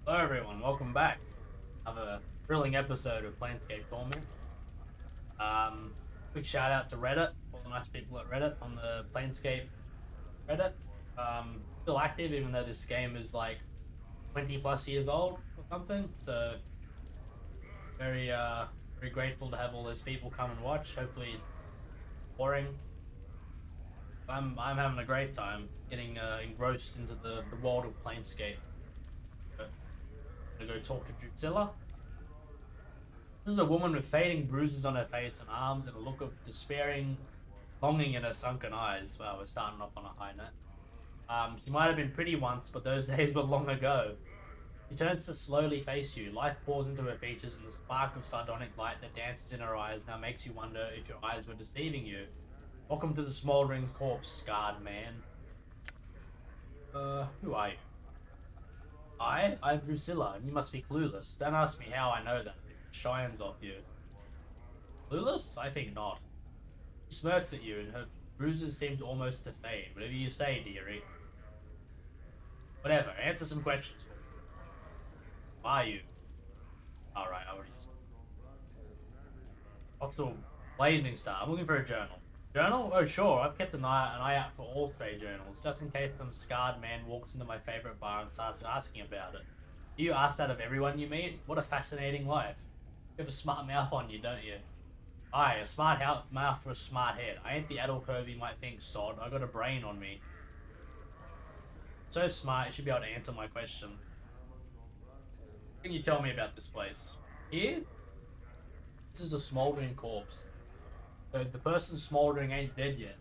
Hello everyone, welcome back. Another thrilling episode of Planescape Torment. Um, Quick shout out to Reddit, all the nice people at Reddit on the Planescape Reddit. Still active even though this game is like 20 plus years old or something. So very grateful to have all those people come and watch. Hopefully it's boring. I'm having a great time getting engrossed into the world of Planescape. So, I'm gonna go talk to Drusilla. This is a woman with fading bruises on her face and arms and a look of despairing longing in her sunken eyes. Well, we're starting off on a high note. She might have been pretty once, but those days were long ago. She turns to slowly face you. Life pours into her features, and the spark of sardonic light that dances in her eyes now makes you wonder if your eyes were deceiving you. Welcome to the smoldering corpse, scarred man. Who are you? I'm Drusilla, and you must be clueless. Don't ask me how I know that. It shines off you. Clueless? I think not. She smirks at you, and her bruises seem almost to fade. Whatever you say, dearie. Whatever, answer some questions for me. Who are you? Alright, I already just... Off to a blazing start. I'm looking for a journal. Journal? Oh, sure. I've kept an eye out for all stray journals, just in case some scarred man walks into my favorite bar and starts asking about it. Do you ask that of everyone you meet? What a fascinating life. You have a smart mouth on you, don't you? Aye, a smart mouth for a smart head. I ain't the adult curve you might think, sod. I got a brain on me. So smart, you should be able to answer my question. What can you tell me about this place? Here? This is the smoldering corpse. The person smoldering ain't dead yet.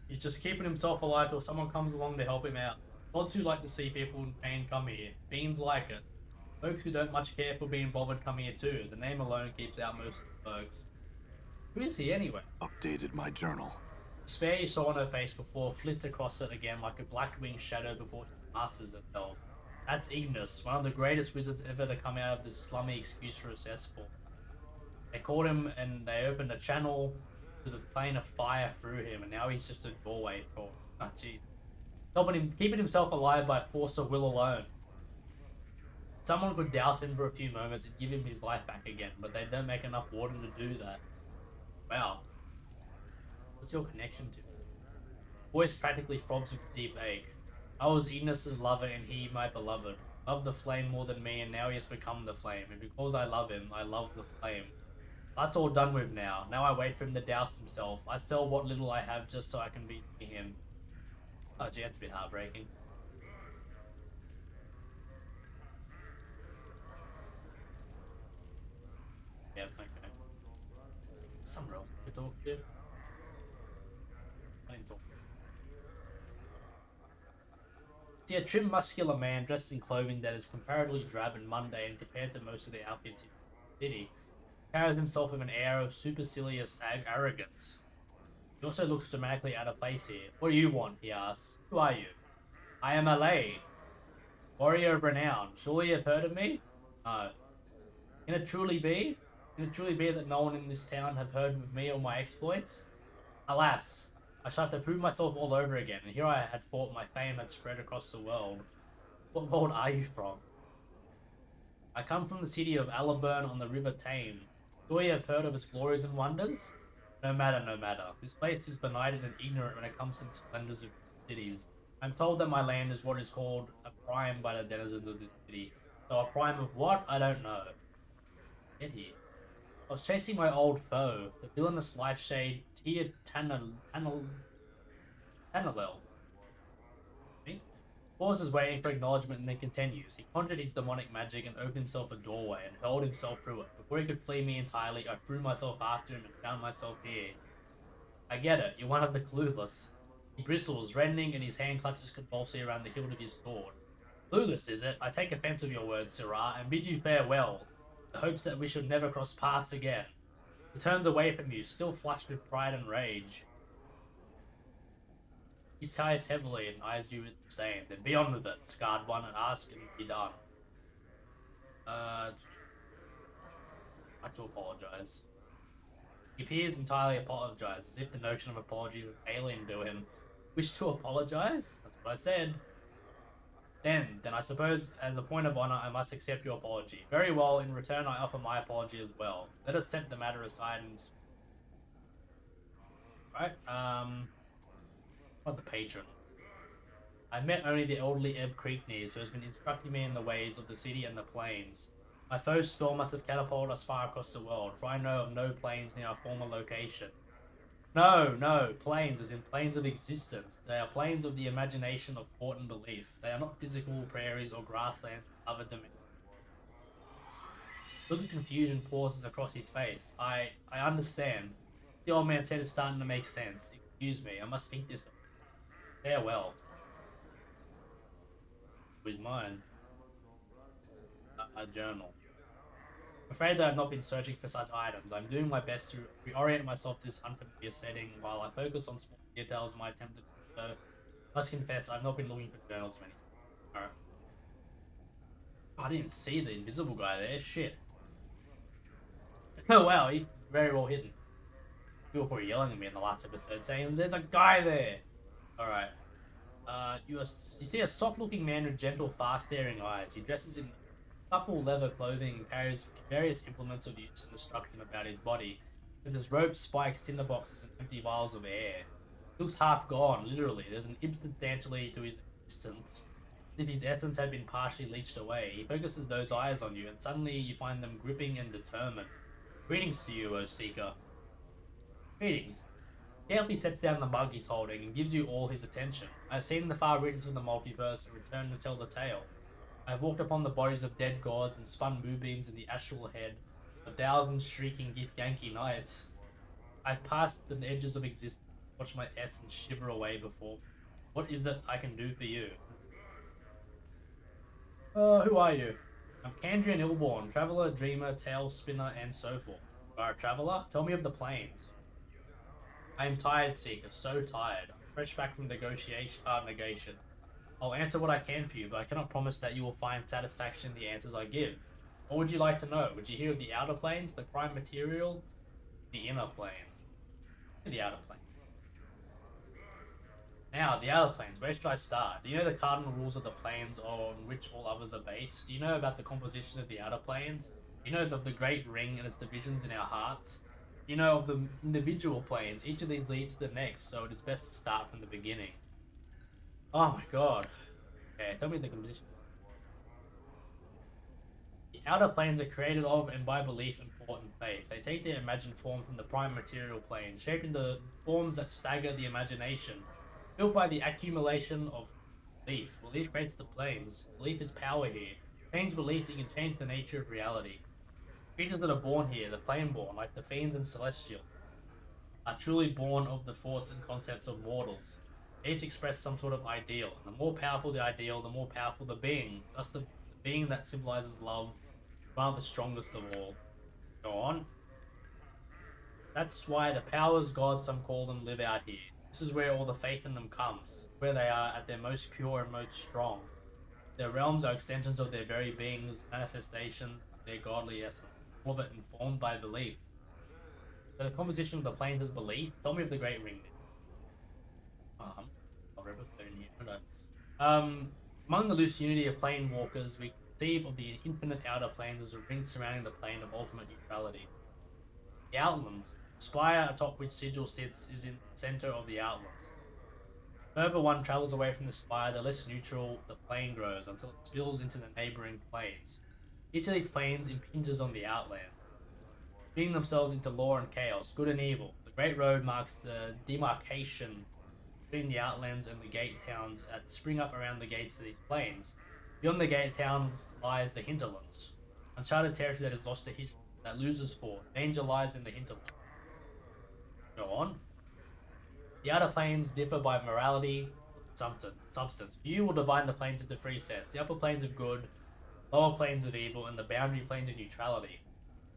He's just keeping himself alive till someone comes along to help him out. Gods who like to see people in pain come here. Beans like it. Folks who don't much care for being bothered come here too. The name alone keeps out most of the folks. Who is he anyway? Updated my journal. The despair you saw on her face before flits across it again like a black-winged shadow before she masters herself. That's Ignis, one of the greatest wizards ever to come out of this slummy excuse for a cesspool. They caught him and they opened a channel to the plane of fire through him, and now he's just a doorway for... Oh, gee. Keeping himself alive by force of will alone. Someone could douse him for a few moments and give him his life back again, but they don't make enough water to do that. Wow. What's your connection to? Voice practically throbs with deep ache. I was Ignis's lover and he my beloved. Loved the flame more than me, and now he has become the flame. And because I love him, I love the flame. That's all done with now. Now I wait for him to douse himself. I sell what little I have just so I can be near him. Oh gee, that's a bit heartbreaking. Yeah, okay. Somewhere else to talk to. I didn't talk. See a trim, muscular man dressed in clothing that is comparatively drab and mundane compared to most of the outfits in the city. Carries himself with an air of supercilious arrogance. He also looks dramatically out of place here. What do you want? He asks. Who are you? I am Alay, warrior of renown. Surely you have heard of me? No. Can it truly be? Can it truly be that no one in this town have heard of me or my exploits? Alas, I shall have to prove myself all over again, and here I had thought my fame had spread across the world. What world are you from? I come from the city of Alaburn on the River Tame. Sure you have heard of its glories and wonders? No matter, no matter. This place is benighted and ignorant when it comes to the splendors of cities. I'm told that my land is what is called a prime by the denizens of this city. Though a prime of what? I don't know. Get here. I was chasing my old foe, the villainous life shade Tia Tanalel. Pauses waiting for acknowledgement and then continues. He conjured his demonic magic and opened himself a doorway and hurled himself through it. Before he could flee me entirely, I threw myself after him and found myself here. I get it, you're one of the clueless. He bristles, reddening, and his hand clutches convulsively around the hilt of his sword. Clueless, is it? I take offense of your words, Sirrah, and bid you farewell. The hopes that we should never cross paths again. He turns away from you, still flushed with pride and rage. He sighs heavily and eyes you with disdain. Then be on with it, scarred one, and ask and be done. I have to apologize. He appears entirely apologized, as if the notion of apologies is alien to him. Wish to apologize? That's what I said. Then I suppose, as a point of honor, I must accept your apology. Very well, in return I offer my apology as well. Let us set the matter aside and... Right, what the patron? I met only the elderly Ebb Creekneys, who has been instructing me in the ways of the city and the plains. My foe's spell must have catapulted us far across the world, for I know of no plains near our former location. No, planes, as in planes of existence. They are planes of the imagination of thought and belief. They are not physical prairies or grasslands of other dimensions. Look of confusion pauses across his face. I understand. The old man said it's starting to make sense. Excuse me, I must think this. Farewell. With mine. A journal. I'm afraid that I've not been searching for such items. I'm doing my best to reorient myself to this unfamiliar setting while I focus on small details in my attempt to do so. I must confess, I've not been looking for journals many times. Alright. Oh, I didn't see the invisible guy there. Shit. Oh wow, he very well hidden. People were probably yelling at me in the last episode saying, "There's a guy there!" Alright. You see a soft-looking man with gentle, fast-staring eyes. He dresses in supple leather clothing and carries various implements of use and destruction about his body, with his rope, spikes, tinderboxes, and empty vials of air. He looks half gone, literally. There's an insubstantiality to his existence, as if his essence had been partially leached away. He focuses those eyes on you, and suddenly you find them gripping and determined. Greetings to you, O Seeker. Greetings. He carefully sets down the mug he's holding and gives you all his attention. I have seen the far reaches of the multiverse and returned to tell the tale. I have walked upon the bodies of dead gods and spun moonbeams in the astral head of 1,000 shrieking Githyanki nights. I have passed the edges of existence, watched my essence shiver away before me. What is it I can do for you? Who are you? I'm Kandrian Illborn, traveller, dreamer, tale spinner, and so forth. You are a traveller? Tell me of the plains. I am tired, Seeker, so tired. I'm fresh back from negation. I'll answer what I can for you, but I cannot promise that you will find satisfaction in the answers I give. What would you like to know? Would you hear of the outer planes, the prime material, the inner planes? The outer planes. Now, the outer planes, where should I start? Do you know the cardinal rules of the planes on which all others are based? Do you know about the composition of the outer planes? Do you know of the great ring and its divisions in our hearts? Do you know of the individual planes? Each of these leads to the next, so it is best to start from the beginning. Oh my god. Okay, tell me the composition. The outer planes are created of and by belief and thought and faith. They take their imagined form from the prime material plane, shaped into forms that stagger the imagination. Built by the accumulation of belief. Belief creates the planes. Belief is power here. Change belief, you can change the nature of reality. Creatures that are born here, the plane-born, like the fiends and celestial, are truly born of the thoughts and concepts of mortals. They each express some sort of ideal. And the more powerful the ideal, the more powerful the being. Thus the being that symbolizes love, one of the strongest of all. Go on. That's why the powers, gods, some call them, live out here. This is where all the faith in them comes, where they are at their most pure and most strong. Their realms are extensions of their very beings, manifestations of their godly essence, all of it informed by belief. So the composition of the planes is belief. Tell me of the Great Ring. Among the loose unity of plane walkers, we conceive of the infinite outer planes as a ring surrounding the plane of ultimate neutrality. The Outlands Spire, atop which Sigil sits, is in the center of the Outlands. The further one travels away from the spire, the less neutral the plane grows until it spills into the neighboring planes. Each of these planes impinges on the Outland, splitting themselves into law and chaos, good and evil. The Great Road marks the demarcation between the Outlands and the gate towns that spring up around the gates of these planes. Beyond the gate towns lies the hinterlands, uncharted territory that is lost to history, that loses for. Danger lies in the hinterlands. Go on. The outer planes differ by morality and substance. You will divide the planes into three sets: the upper planes of good, lower planes of evil, and the boundary planes of neutrality.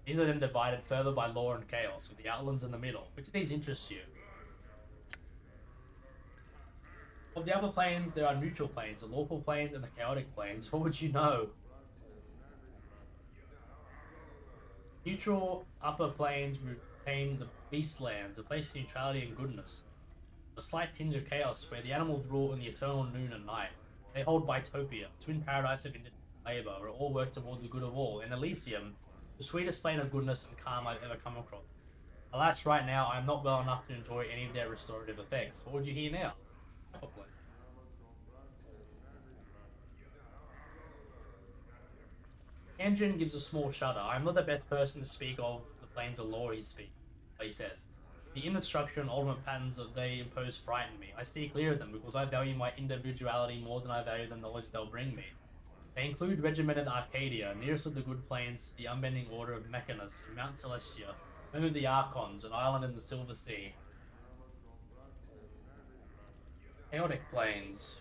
These are then divided further by law and chaos, with the Outlands in the middle. Which of these interests you? Of the upper planes, there are neutral planes, the lawful planes, and the chaotic planes. What would you know? Neutral upper planes retain the beastlands, a place of neutrality and goodness. A slight tinge of chaos where the animals rule in the eternal noon and night. They hold Bitopia, twin paradise of industry and labor, where all work toward the good of all, and Elysium, the sweetest plane of goodness and calm I've ever come across. Alas, right now, I am not well enough to enjoy any of their restorative effects. What would you hear now? Hyperplane. Andrian gives a small shudder. I am not the best person to speak of the planes of law, he says. The inner structure and ultimate patterns that they impose frighten me. I steer clear of them because I value my individuality more than I value the knowledge they'll bring me. They include regimented Arcadia, nearest of the good plains, the unbending order of Mechanus, Mount Celestia, home of the Archons, an island in the Silver Sea. Chaotic plains.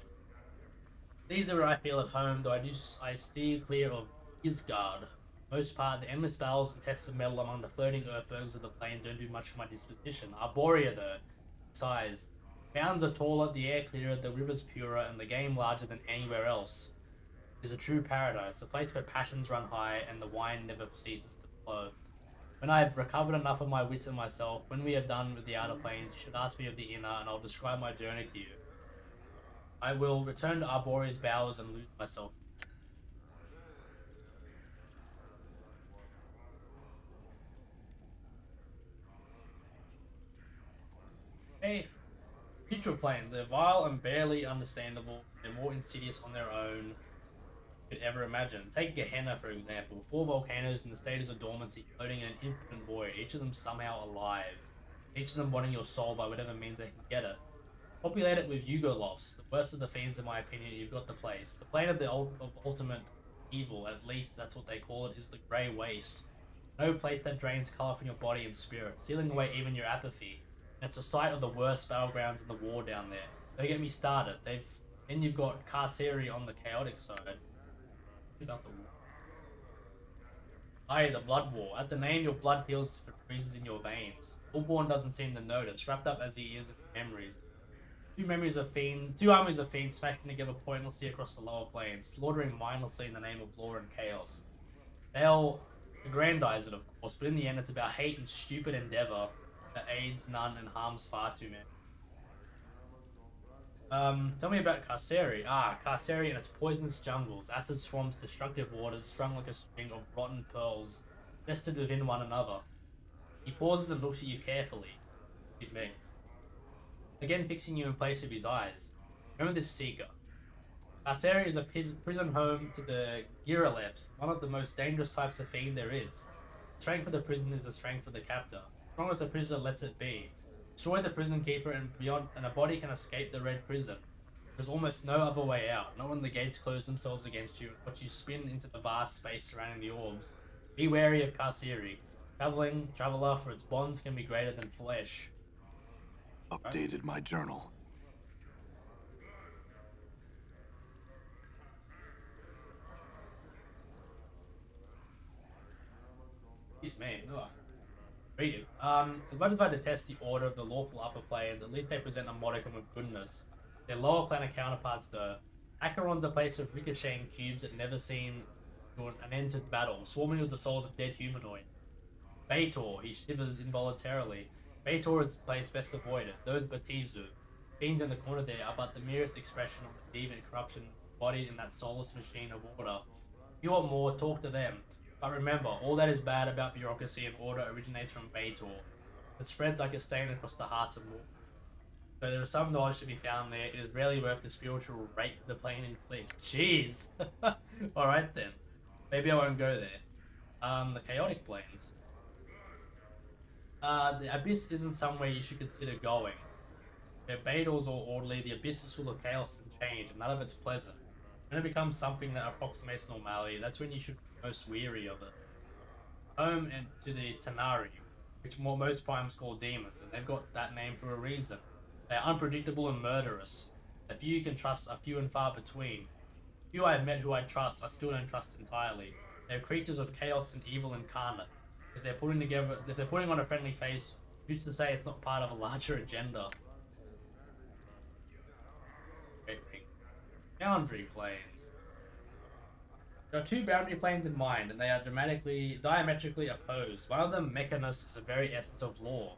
These are where I feel at home, though I steer clear of Isgard. Most part, the endless battles and tests of metal among the floating earthbergs of the plain don't do much for my disposition. Arborea, though, size. Mountains are taller, the air clearer, the rivers purer, and the game larger than anywhere else. It is a true paradise, a place where passions run high and the wine never ceases to flow. When I have recovered enough of my wits and myself, when we have done with the outer planes, you should ask me of the inner, and I'll describe my journey to you. I will return to Arborea's bowers and lose myself. Hey, neutral planes. They're vile and barely understandable. They're more insidious on their own than you could ever imagine. Take Gehenna, for example. 4 volcanoes in the status of dormancy, floating in an infinite void, each of them somehow alive. Each of them wanting your soul by whatever means they can get it. Populate it with Yugolofs, the worst of the fiends in my opinion. You've got the place. The plane of ultimate evil, at least that's what they call it, is the Grey Waste. No place that drains colour from your body and spirit, sealing away even your apathy. And it's a site of the worst battlegrounds in the war down there. Don't get me started. Then you've got Carceri on the chaotic side. About the war. Aye, the Blood War. At the name, your blood feels for freezes in your veins. Ulborn doesn't seem to notice, wrapped up as he is in memories. Two armies of fiends smashing together pointlessly across the lower plains, slaughtering mindlessly in the name of law and chaos. They'll aggrandize it, of course, but in the end it's about hate and stupid endeavor that aids none and harms far too many. Tell me about Carceri. Carceri and its poisonous jungles, acid swamps, destructive waters, strung like a string of rotten pearls, nested within one another. He pauses and looks at you carefully. Excuse me. Again fixing you in place of his eyes. Remember this seeker. Carceri is a prison home to the Giralefs, one of the most dangerous types of fiend there is. The strength of the prison is the strength of the captor. As strong as the prisoner lets it be. Destroy the prison keeper and a body can escape the red prison. There's almost no other way out, not when the gates close themselves against you and watch you spin into the vast space surrounding the orbs. Be wary of Carceri. Traveler, for its bonds can be greater than flesh. Updated my journal. Excuse me. Ugh. Read it. As much as I detest the order of the lawful upper planes, at least they present a modicum of goodness. Their lower planet counterparts, though. Acheron's a place of ricocheting cubes that never seem to an end to battle, swarming with the souls of dead humanoid. Baitor, he shivers involuntarily. Baitor is a place best avoided. Those Batizu, fiends in the corner there, are but the merest expression of the deviant corruption embodied in that soulless machine of order. If you want more, talk to them. But remember, all that is bad about bureaucracy and order originates from Baitor. It spreads like a stain across the hearts of mortals. Though there is some knowledge to be found there, it is rarely worth the spiritual rape the plane inflicts. Jeez! Alright then. Maybe I won't go there. The chaotic planes. The Abyss isn't somewhere you should consider going. Where Baitor's all orderly, the Abyss is full of chaos and change, and none of it's pleasant. When it becomes something that approximates normality, that's when you should be most weary of it. Home and to the Tanari, which most primes call demons, and they've got that name for a reason. They are unpredictable and murderous. The few you can trust are few and far between. Few I have met who I trust, I still don't trust entirely. They are creatures of chaos and evil incarnate. If they're putting on a friendly face, who's to say it's not part of a larger agenda? Boundary planes. There are 2 boundary planes in mind, and they are diametrically opposed. One of them, Mechanus, is the very essence of law.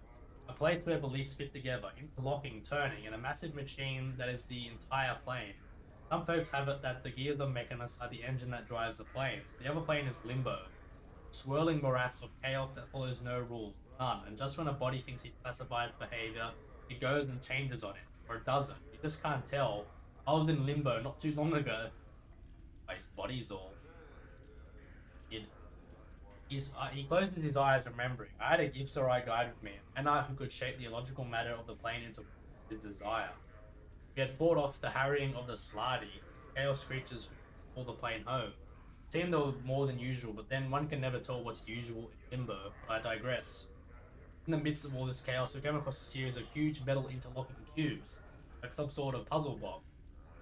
A place where beliefs fit together, interlocking, turning, in a massive machine that is the entire plane. Some folks have it that the gears of Mechanus are the engine that drives the planes. The other plane is Limbo, a swirling morass of chaos that follows no rules, none, and just when a body thinks he's classified its behavior, it goes and changes on it, or it doesn't. You just can't tell. I was in Limbo not too long ago. Wait, his body's all... He closes his eyes, remembering. I had a Gipsarai guide with me, an Anar who could shape the illogical matter of the plane into his desire. We had fought off the harrying of the Slardy, chaos creatures who call the plane home. It seemed they were more than usual, but then one can never tell what's usual in Limbo, but I digress. In the midst of all this chaos, we came across a series of huge metal interlocking cubes, like some sort of puzzle box.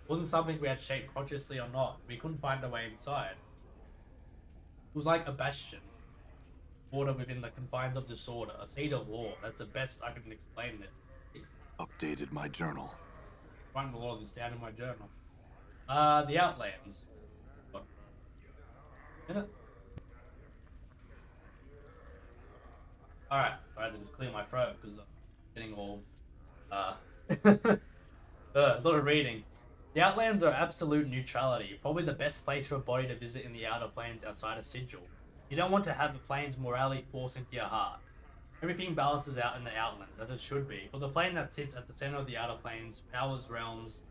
It wasn't something we had shaped consciously or not, we couldn't find our way inside. It was like a bastion, order within the confines of disorder, a seed of law. That's the best I can explain it. Updated my journal. Writing a lot of this down in my journal. The Outlands. What? Minute? Alright, I had to just clear my throat because I'm getting all, a lot of reading. The Outlands are absolute neutrality, probably the best place for a body to visit in the outer planes outside of Sigil. You don't want to have the plane's morality force into your heart. Everything balances out in the Outlands, as it should be. For the plane that sits at the center of the outer planes, Power's realms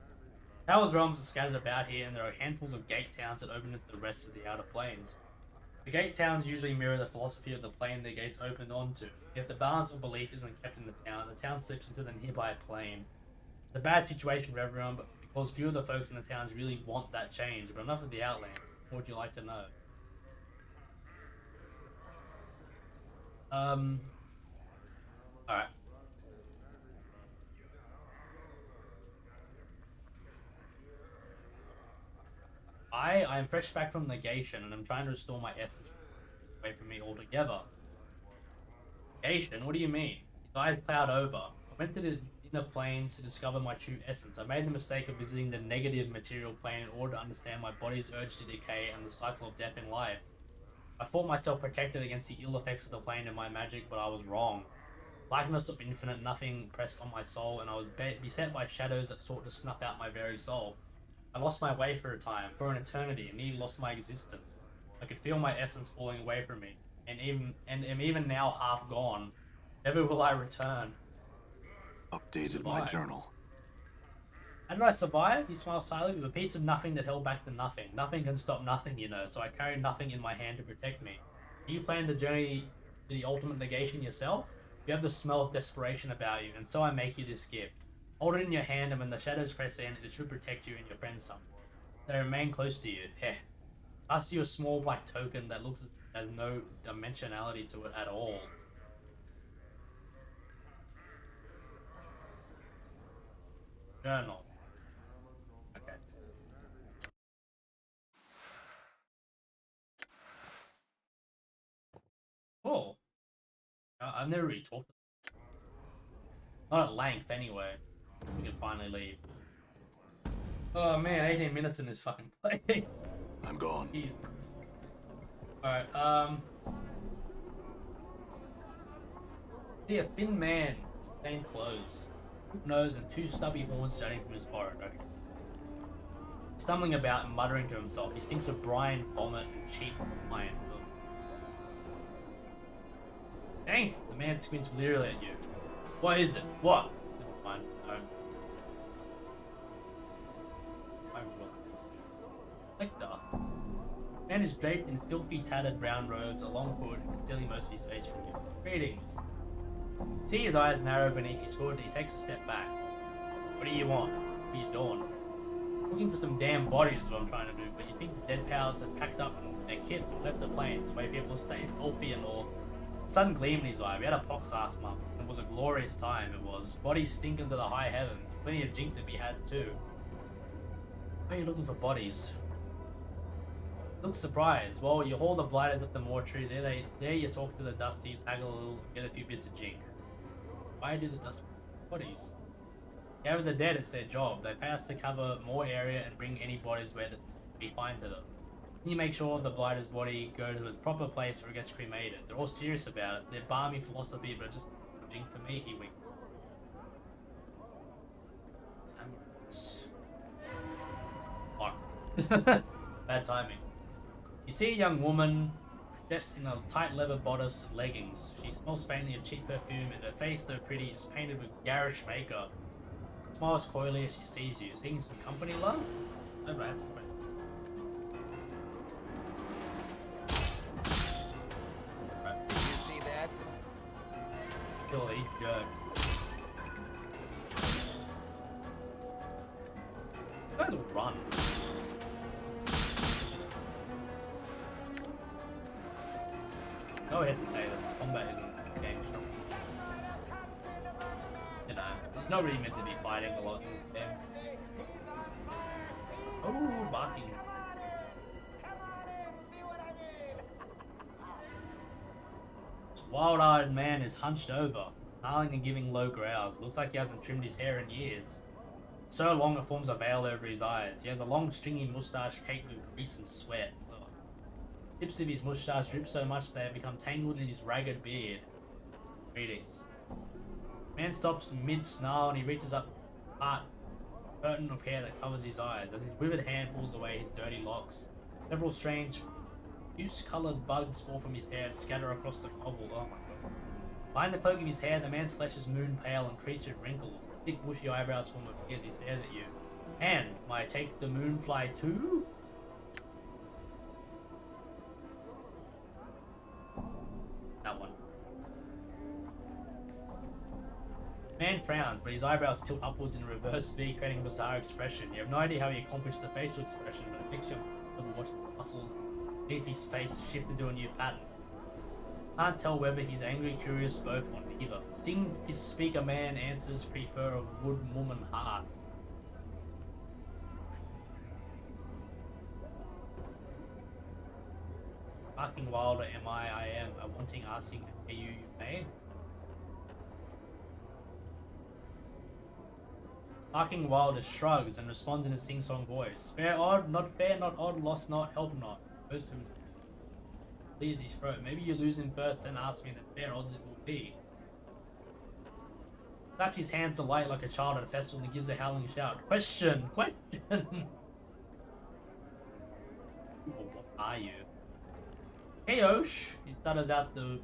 are scattered about here, and there are handfuls of gate towns that open into the rest of the outer planes. The gate towns usually mirror the philosophy of the plane the gates opened onto. If the balance of belief isn't kept in the town slips into the nearby plane. It's a bad situation for everyone, but because few of the folks in the towns really want that change. But enough of the Outlands. What would you like to know? Alright. I'm fresh back from negation and I'm trying to restore my essence away from me altogether. Negation? What do you mean? His eyes cloud over. I went to the inner planes to discover my true essence. I made the mistake of visiting the negative material plane in order to understand my body's urge to decay and the cycle of death in life. I thought myself protected against the ill effects of the plane and my magic, but I was wrong. Blackness of infinite nothing pressed on my soul, and I was beset by shadows that sought to snuff out my very soul. I lost my way for a time, for an eternity, and nearly lost my existence. I could feel my essence falling away from me, and am even now half gone. Never will I return. Updated my journal. How did I survive? He smiled slyly with a piece of nothing that held back the nothing. Nothing can stop nothing, you know, so I carry nothing in my hand to protect me. Do you plan to journey to the ultimate negation yourself? You have the smell of desperation about you, and so I make you this gift. Hold it in your hand, and when the shadows press in, it should protect you and your friends some. They remain close to you. Heh. Pass you a small black token that looks as if it has no dimensionality to it at all. Journal. Okay. Cool. I've never really talked. Not at length, anyway. We can finally leave. Oh man, 18 minutes in this fucking place. I'm gone. Alright, see a thin man, stained clothes, hooked nose, and two stubby horns jutting from his forehead. Okay. Stumbling about and muttering to himself, he stinks of brine, vomit, and cheap wine. Dang! The man squints blearily at you. What is it? What? Never mind. No. Lecter. The man is draped in filthy, tattered brown robes, a long hood, concealing most of his face from you. Greetings. You see his eyes narrow beneath his hood, he takes a step back. What do you want? What are you doing? Looking for some damn bodies is what I'm trying to do, but you think the dead pals had packed up and their kit and left the plains, the way people stayed healthy and all. The sun gleamed in his eye. We had a pox last month. It was a glorious time, it was. Bodies stinking to the high heavens. Plenty of jink to be had too. Why are you looking for bodies? Look surprised. Well, you haul the blighters at the mortuary. There you talk to the dusties, haggle a little, get a few bits of jink. Why do the dust bodies? Gather the dead, it's their job. They pay us to cover more area and bring any bodies where to be fine to them. You make sure the blighter's body goes to its proper place or it gets cremated. They're all serious about it. They're balmy philosophy, but just jink for me, he winked. Bad timing. You see a young woman dressed in a tight leather bodice and leggings. She smells faintly of cheap perfume, and her face, though pretty, is painted with garish makeup. Smiles coyly as she sees you. Seeing some company, love? Oh, that's a question. Did you see that? Kill these jerks. You guys will run. Go ahead and say that combat isn't game strong. You know, it's not really meant to be fighting a lot in this game. Oh, barking. This wild-eyed man is hunched over, snarling and giving low growls. Looks like he hasn't trimmed his hair in years. So long it forms a veil over his eyes. He has a long, stringy mustache caked with grease and sweat. Ugh. Tips of his mustache drip so much they have become tangled in his ragged beard. Greetings. The man stops mid-snarl and he reaches up a curtain of hair that covers his eyes. As his withered hand pulls away his dirty locks, several strange, puce-coloured bugs fall from his hair and scatter across the cobble. Oh my god. Behind the cloak of his hair, the man's flesh is moon-pale and creased with wrinkles. Thick, bushy eyebrows form as he stares at you. And, might I take the moonfly too? That one. The man frowns, but his eyebrows tilt upwards in a reverse V, creating a bizarre expression. You have no idea how he accomplished the facial expression, but it makes you uncomfortable watching the muscles beneath his face shift into a new pattern. Can't tell whether he's angry, curious, both, or neither. Sing his speaker man answers, prefer a wood woman heart. Barking wilder am I am, a wanting asking, are you may? Barking wilder shrugs and responds in a sing-song voice. Fair, not odd, lost not, help not. Goes to himself. Clears his throat. Maybe you lose him first, then ask me, that fair odds it will be. Claps his hands to light like a child at a festival and gives a howling shout. Question! Question! What are you? Keosh! He stutters out the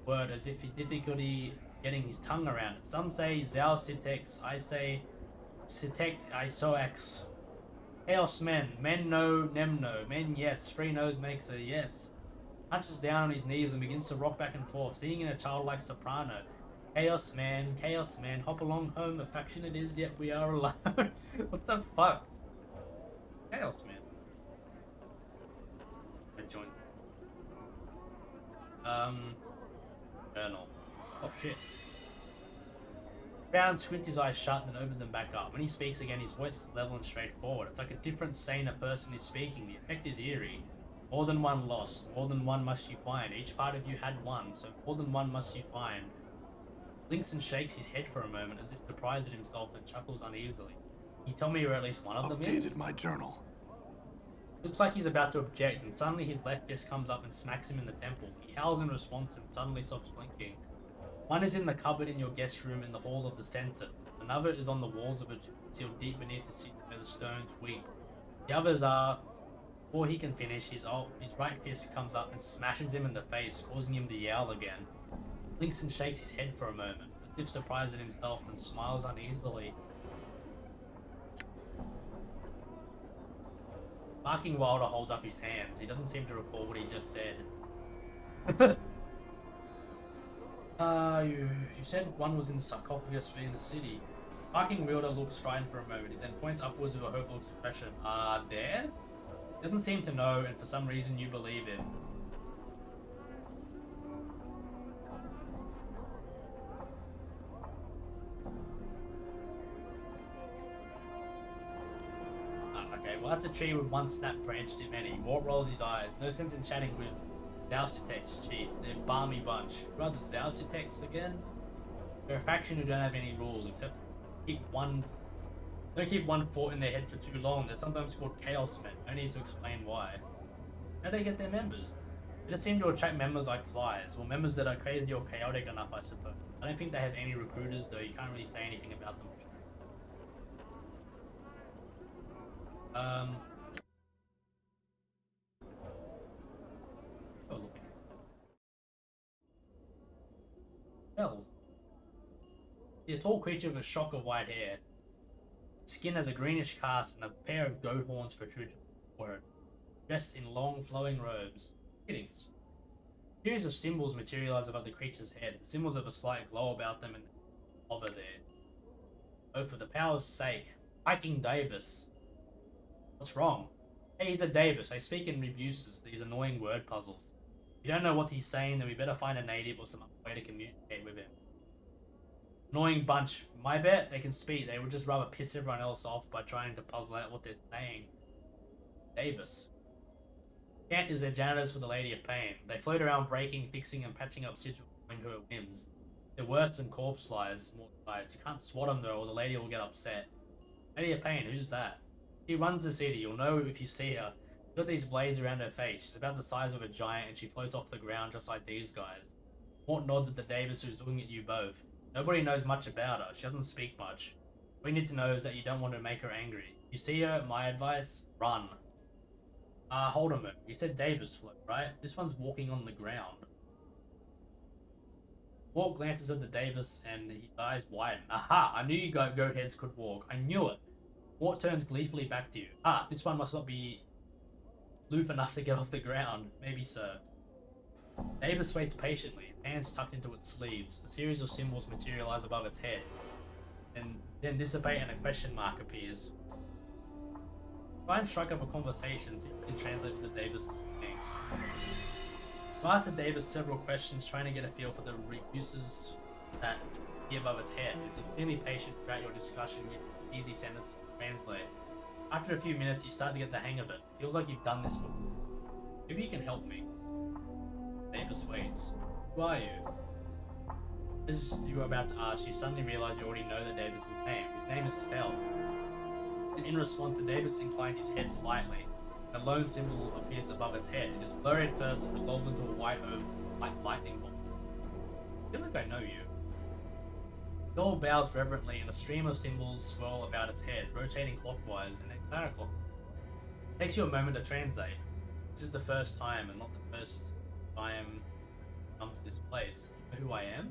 word as if he difficulty getting his tongue around it. Some say Zao Sitex, I say Sitek Isoax. Chaos men. Men no, nem no. Men yes. Three no's makes a yes. Punches down on his knees and begins to rock back and forth, singing in a childlike soprano. Chaos man, hop along home, a faction it is, yet we are alone. What the fuck? Chaos man. I joined. Journal. Oh shit. Brown squints his eyes shut and opens them back up. When he speaks again, his voice is level and straightforward. It's like a different, saner person is speaking. The effect is eerie. More than one lost, more than one must you find. Each part of you had one, so more than one must you find. Blinks and shakes his head for a moment as if surprised at himself and chuckles uneasily. Can you tell me where at least one of them is? Updated my journal. Looks like he's about to object, and suddenly his left fist comes up and smacks him in the temple. He howls in response and suddenly stops blinking. One is in the cupboard in your guest room in the hall of the senses. Another is on the walls of a tomb sealed deep beneath the city where the stones weep. The others are... Before he can finish, his right fist comes up and smashes him in the face, causing him to yell again. Blinks and shakes his head for a moment, as if surprised at himself, and smiles uneasily. Barking Wilder holds up his hands. He doesn't seem to recall what he just said. You said one was in the sarcophagus in the city. Barking Wilder looks frightened for a moment. He then points upwards with a hopeful expression. There? He doesn't seem to know, and for some reason you believe him. Okay, well that's a tree with one snap branch too many. Mort rolls his eyes. No sense in chatting with Zausitex, chief. They're a balmy bunch. Rather Zausitex again? They're a faction who don't have any rules, except don't keep one thought in their head for too long. They're sometimes called Chaos Men. No need to explain why. How do they get their members? They just seem to attract members like flies. Well, members that are crazy or chaotic enough, I suppose. I don't think they have any recruiters, though you can't really say anything about them. Well, the tall creature with a shock of white hair. Skin has a greenish cast and a pair of goat horns protrude from the forehead. Dressed in long, flowing robes. Greetings. A series of symbols materialize above the creature's head. The symbols have a slight glow about them and hover there. Oh, for the power's sake. Hiking Davis. What's wrong? Hey, he's a Davis. I speak in rebuses, these annoying word puzzles. If you don't know what he's saying, then we better find a native or some way to communicate with him. Annoying bunch. My bet they can speak. They would just rather piss everyone else off by trying to puzzle out what they're saying. Davis. Kant is their janitors for the Lady of Pain. They float around breaking, fixing, and patching up sigils into her whims. They're worse than corpse lies, mortified. You can't swat them though, or the lady will get upset. Lady of Pain, who's that? She runs the city. You'll know if you see her. She's got these blades around her face. She's about the size of a giant, and she floats off the ground just like these guys. Mort nods at the Davis who's looking at you both. Nobody knows much about her. She doesn't speak much. All you need to know is that you don't want to make her angry. You see her, my advice? Run. Hold on a minute. You said Davis float, right? This one's walking on the ground. Mort glances at the Davis and his eyes widen. Aha! I knew you goat heads could walk. I knew it. Mort turns gleefully back to you. Ah, this one must not be aloof enough to get off the ground. Maybe so. Davis waits patiently, hands tucked into its sleeves. A series of symbols materialize above its head, and then dissipate and a question mark appears. Try and strike up a conversation, see if you can translate what the Davis is saying. You ask the Davis several questions, trying to get a feel for the uses that be above its head. It's extremely patient throughout your discussion, giving easy sentences to translate. After a few minutes, you start to get the hang of it. It feels like you've done this before. Maybe you can help me. Davis waits. Who are you? As you were about to ask, you suddenly realize you already know the Davis' name. His name is Fel. In response, the Davis inclined his head slightly. A lone symbol appears above its head. It is blurry at first and resolves into a white oval, like lightning bolt. I feel like I know you. The doll bows reverently and a stream of symbols swirl about its head, rotating clockwise and then counterclockwise. It takes you a moment to translate. This is the first time and not the first time I come to this place. You know who I am?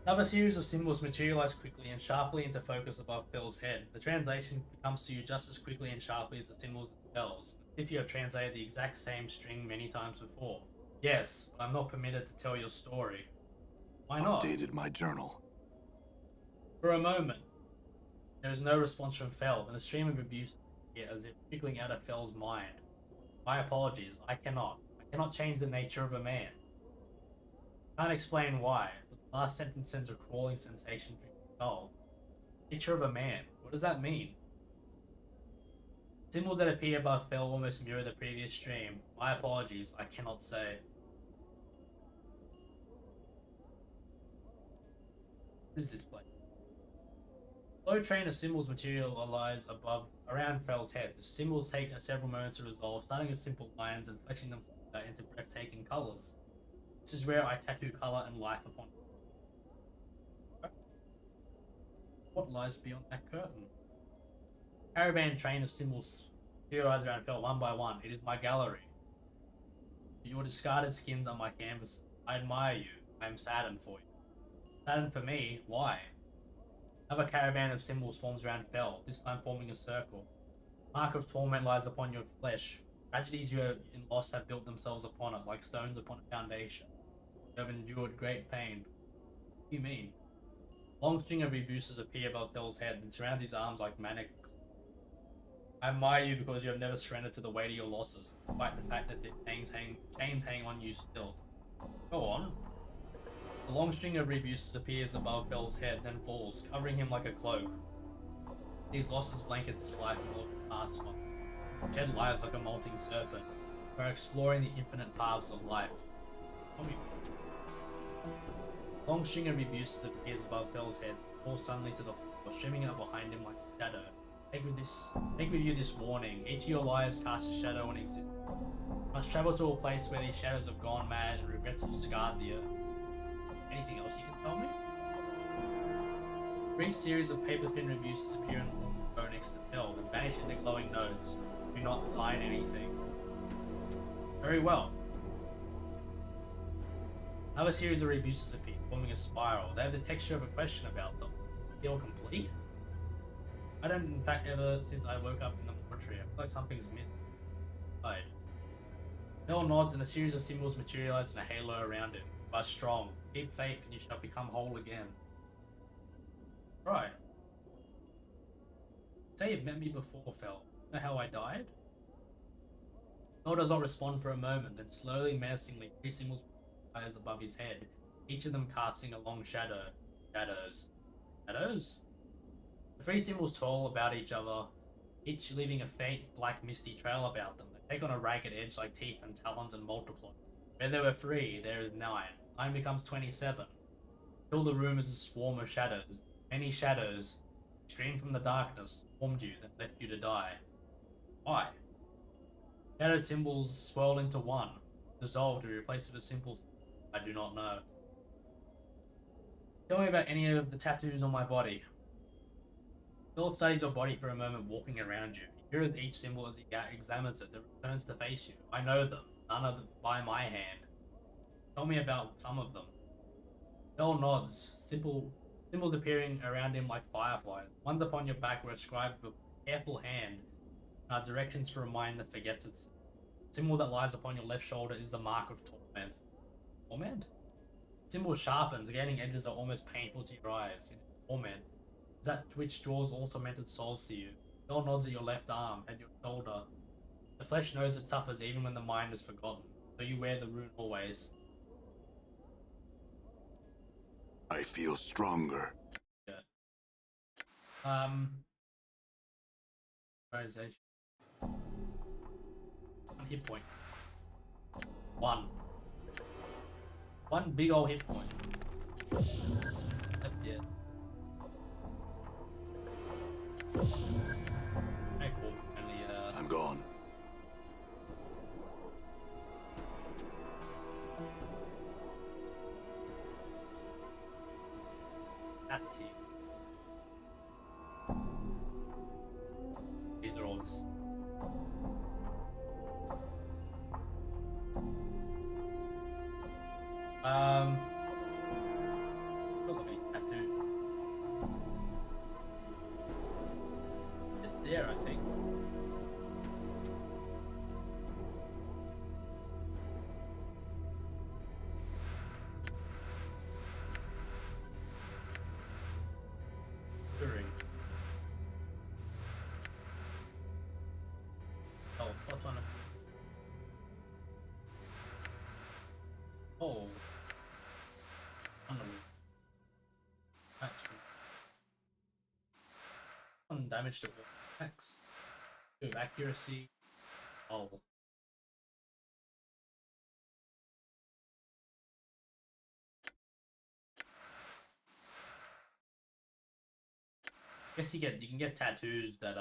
Another series of symbols materialize quickly and sharply into focus above Phil's head. The translation comes to you just as quickly and sharply as the symbols themselves, as if you have translated the exact same string many times before. Yes, but I'm not permitted to tell your story. Why not? Updated my journal. For a moment, there is no response from Fel, and a stream of abuse appears as if trickling out of Fel's mind. My apologies, I cannot change the nature of a man. Can't explain why, but the last sentence sends a crawling sensation through your skull. Nature of a man, what does that mean? Symbols that appear above Fel almost mirror the previous stream. My apologies, I cannot say. What is this place? A slow train of symbols materialize around Fel's head. The symbols take several moments to resolve, starting as simple lines and fleshing them into breathtaking colors. This is where I tattoo color and life upon it. What lies beyond that curtain? Caravan train of symbols materialize around Fel one by one. It is my gallery. Your discarded skins are my canvas. I admire you. I am saddened for you. Saddened for me? Why? Another caravan of symbols forms around Fel, this time forming a circle. Mark of torment lies upon your flesh. Tragedies you have lost have built themselves upon it, like stones upon a foundation. You have endured great pain. What do you mean? A long string of rebuses appear above Fel's head and surround his arms like manic. I admire you because you have never surrendered to the weight of your losses, despite the fact that the chains hang on you still. Go on. A long string of rebuses appears above Fel's head, then falls, covering him like a cloak. These losses blanket this life and all the past one. Shed lives like a molting serpent. We are exploring the infinite paths of life. Tell me. A long string of rebuses appears above Fel's head, falls suddenly to the floor, streaming out behind him like a shadow. Take with you this warning. Each of your lives casts a shadow and exists. You must travel to a place where these shadows have gone mad and regrets have scarred the earth. Anything else you can tell me? A brief series of paper-thin rebuses appear in the row next to Fel and vanish into glowing notes. Do not sign anything. Very well. Another series of rebuses appear, forming a spiral. They have the texture of a question about them. Feel complete? I don't, in fact, ever since I woke up in the mortuary. I feel like something's missing. Right. Bell nods and a series of symbols materialize in a halo around him. You are strong. Keep faith and you shall become whole again. Right. Say you've met me before, Fel. You know how I died? Bell does not respond for a moment, then slowly, menacingly, three symbols appears above his head, each of them casting a long shadow. Shadows. Shadows? The three symbols twirl about each other, each leaving a faint, black, misty trail about them. They take on a ragged edge like teeth and talons and multiply. Where there were 3, there is 9. 9 becomes 27. Till the room is a swarm of shadows. Many shadows streamed from the darkness, swarmed you, then left you to die. Why? Shadowed symbols swirl into one, dissolved to be replaced with a simple I do not know. Tell me about any of the tattoos on my body. Phil studies your body for a moment, walking around you. He hears each symbol as he examines it, then returns to face you. I know them, none of them by my hand. Tell me about some of them. Phil nods, symbols appearing around him like fireflies. Ones upon your back were inscribed with a careful hand, and are directions for a mind that forgets its. The symbol that lies upon your left shoulder is the mark of torment. Torment? The symbol sharpens, gaining edges that are almost painful to your eyes. Torment. That which draws all tormented souls to you. Phil nods at your left arm, at your shoulder. The flesh knows it suffers even when the mind is forgotten, so you wear the rune always. I feel stronger. Yeah. Realization. 1 hit point. 1. 1 big old hit point. Left yet. Okay, cool. Only, I'm gone. That's it. These are all just. Look at these tattoo. It's there, I think. Oh, it's +1. Oh. That's cool. 1 damage to X. 2 accuracy. Oh. I guess you can get tattoos that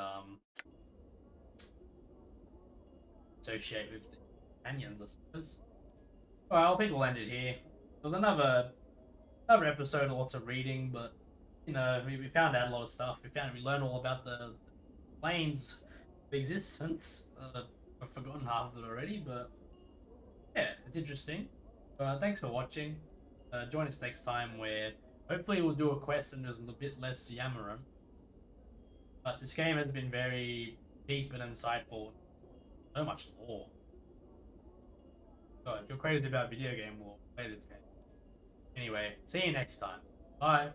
associate with the companions, I suppose. Well, I think we'll end it here. There was another episode of lots of reading, but you know, we found out a lot of stuff. We learned all about the planes of existence. I've forgotten half of it already, but yeah, it's interesting. Thanks for watching. Join us next time where hopefully we'll do a quest and there's a bit less yammering. But this game has been very deep and insightful. So much lore. So if you're crazy about video game lore, play this game. Anyway, see you next time. Bye.